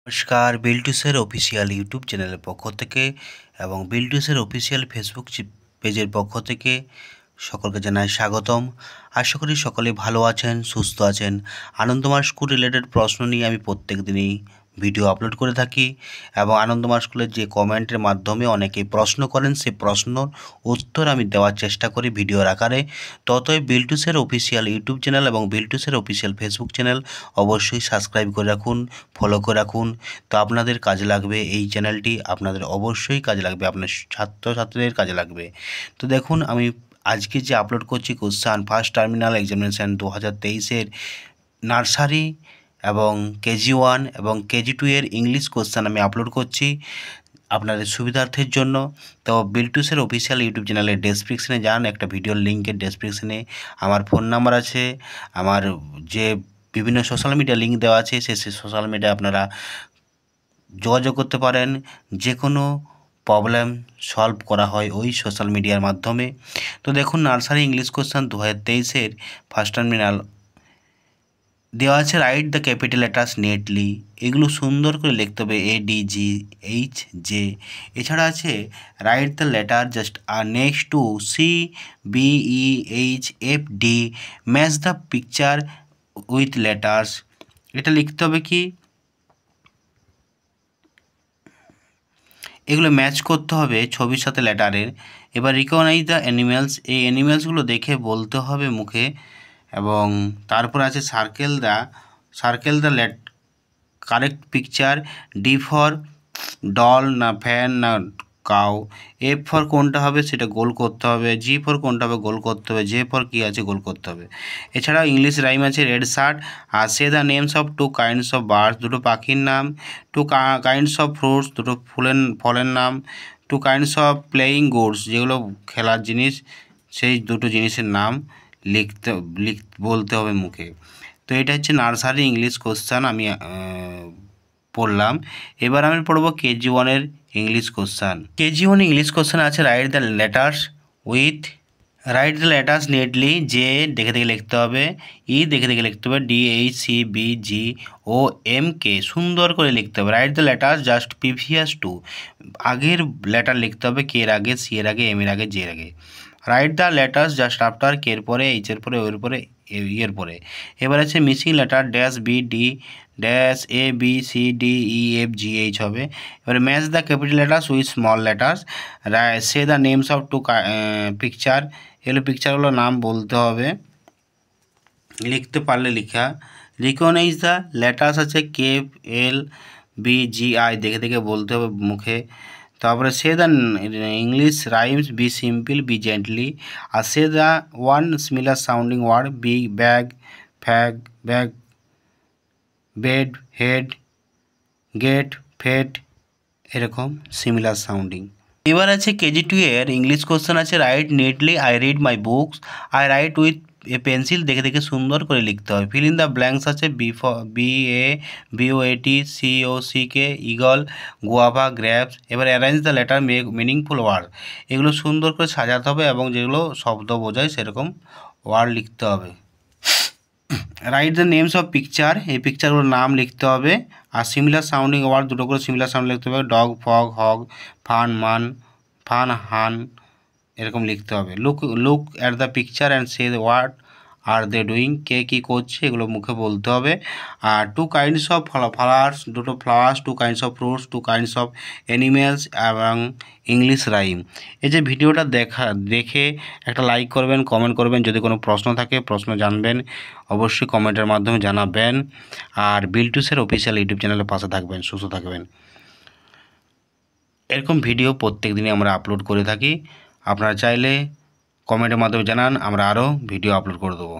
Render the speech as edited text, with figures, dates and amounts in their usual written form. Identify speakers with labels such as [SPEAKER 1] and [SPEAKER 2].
[SPEAKER 1] নমস্কার, বিল্টুসের official YouTube চ্যানেলের পক্ষ থেকে এবং বিল্টুসের অফিসিয়াল ফেসবুক পেজের পক্ষ থেকে সকলকে জানাই স্বাগতম। আশা করি সকলে ভালো আছেন, সুস্থ আছেন। আনন্দমার্গ স্কুল রিলেটেড প্রশ্ন নিয়ে আমি প্রত্যেক দিনই ভিডিও আপলোড করে থাকি এবং আনন্দমার্গ স্কুলের যে কমেন্টের মাধ্যমে অনেকেই প্রশ্ন করেন, সেই প্রশ্নর উত্তর আমি দেওয়ার চেষ্টা করি ভিডিওর আকারে। ততই বিল্টুসের অফিসিয়াল ইউটিউব চ্যানেল এবং বিল্টুসের অফিসিয়াল ফেসবুক চ্যানেল অবশ্যই সাবস্ক্রাইব করে রাখুন, ফলো করে রাখুন। তো আপনাদের কাজে লাগবে এই চ্যানেলটি, আপনাদের অবশ্যই কাজে লাগবে, আপনার ছাত্রছাত্রীদের কাজে লাগবে। তো দেখুন, আমি আজকে যে আপলোড করছি কোশ্চান ফার্স্ট টার্মিনাল এক্সামিনেশান 2023-এর নার্সারি এবং KG1 এবং KG2 এর ইংলিশ কোশ্চান আমি আপলোড করছি আপনাদের সুবিধার্থের জন্য। তো বিল্টুসের অফিসিয়াল ইউটিউব চ্যানেলের ডেসক্রিপশনে যান, একটা ভিডিওর লিঙ্কের ডেসক্রিপশনে আমার ফোন নাম্বার আছে, আমার যে বিভিন্ন সোশ্যাল মিডিয়া লিঙ্ক দেওয়া আছে, সেই সোশ্যাল মিডিয়া আপনারা যোগাযোগ করতে পারেন। যে কোনো প্রবলেম সলভ করা হয় ওই সোশ্যাল মিডিয়ার মাধ্যমে। তো দেখুন, নার্সারি ইংলিশ কোশ্চান 2023-এর ফার্স্ট টার্মিনাল দেওয়া আছে, write the capital letters neatly. এগুলো সুন্দর করে লিখতে হবে, ADGHJ। এছাড়া আছে রাইট দ্য লেটার জাস্ট আর next to CBEHFD, match the picture with letters. এটা লিখতে হবে কি, এগুলো ম্যাচ করতে হবে ছবির সাথে লেটারের। এবার রিকগনাইজ দ্য অ্যানিম্যালস, এই অ্যানিম্যালসগুলো দেখে বলতে হবে মুখে। এবং তারপর আছে circle the correct picture, D for doll না ফ্যান না কাউ, এফ ফর কোনটা হবে সেটা গোল করতে হবে, জি ফর কোনটা হবে গোল করতে হবে, জে ফর কী আছে গোল করতে হবে। এছাড়াও ইংলিশ রাইম আছে রেড শার্ট, আর say the names of two kinds of birds, দুটো পাখির নাম, টু কাইন্ডস অফ ফ্রুটস, দুটো ফলের নাম, two kinds of playing goods, যেগুলো খেলার জিনিস, সেই দুটো জিনিসের নাম বলতে হবে মুখে। তো এটা হচ্ছে নার্সারি ইংলিশ কোশ্চান আমি পড়লাম। এবার আমি পড়ব KG1-এর English question. KG1 English question আছে রাইট দ্য লেটার্স নেটলি, যে দেখে দেখে লিখতে হবে, ই দেখে দেখে লিখতে হবে, DHCBGOMK সুন্দর করে লিখতে হবে। Write the letters just previous to, আগের লেটার লিখতে হবে, কে এর আগে, সি এর আগে, এম এর আগে, জে এর আগে। Write the letters just after, K এর পরে, এইচ এর পরে, ও এর পরে, এর পরে। এবার আছে মিসিং লেটার -BD-ABCDEFGH হবে। এবারে match the capital letters with small letters, say the names of two picture, এগুলো পিকচারগুলোর নাম বলতে হবে, লিখতে পারলে লিখা। রিকগনাইজ দ্য লেটার্স আছে KLBGI, দেখে দেখে বলতে হবে মুখে। তারপরে say the English rhymes, be simple, be gentle. আর say the one similar sounding word, big, bag, fag, bag, bed, head, get, fed, এরকম সিমিলার সাউন্ডিং। এবার আছে KG2 এর ইংলিশ কোশ্চেন আছে right neatly, I read my books, I write with a pencil, দেখে দেখে সুন্দর করে লিখতে হবে। ফিল ইন দ্য ব্ল্যাঙ্কস আছে BABOAT, COCK, eagle, guava, grapes. এবার arrange the letter meaningful word, এগুলো সুন্দর করে সাজাতে হবে এবং যেগুলো শব্দ বোঝায় সেরকম ওয়ার্ড লিখতে হবে। Write the names of picture, এই পিকচারগুলোর নাম লিখতে হবে। আর সিমিলার সাউন্ডিং ওয়ার্ড, দুটো করে সিমিলার সাউন্ড লিখতে হবে, dog, fog, hog, fun, man, fun, hun, এরকম লিখতে হবে। Look at the picture and say what are they doing, কে কী করছে এগুলো মুখে বলতে হবে। আর টু কাইন্ডস অফ ফ্লাওয়ার্স, দুটো flowers, two kinds of fruits, two kinds of animals এবং ইংলিশ রাইম। এই যে ভিডিওটা দেখে একটা লাইক করবেন, কমেন্ট করবেন, যদি কোনো প্রশ্ন থাকে প্রশ্ন জানবেন অবশ্যই কমেন্টের মাধ্যমে জানাবেন। আর বিল্টুসের অফিসিয়াল ইউটিউব চ্যানেলের পাশে থাকবেন, সুস্থ থাকবেন। এরকম ভিডিও প্রত্যেক দিনই আমরা আপলোড করে থাকি, আপনারা চাইলে কমেন্টের মাধ্যমে জানান, আমরা আরও ভিডিও আপলোড করে দেবো।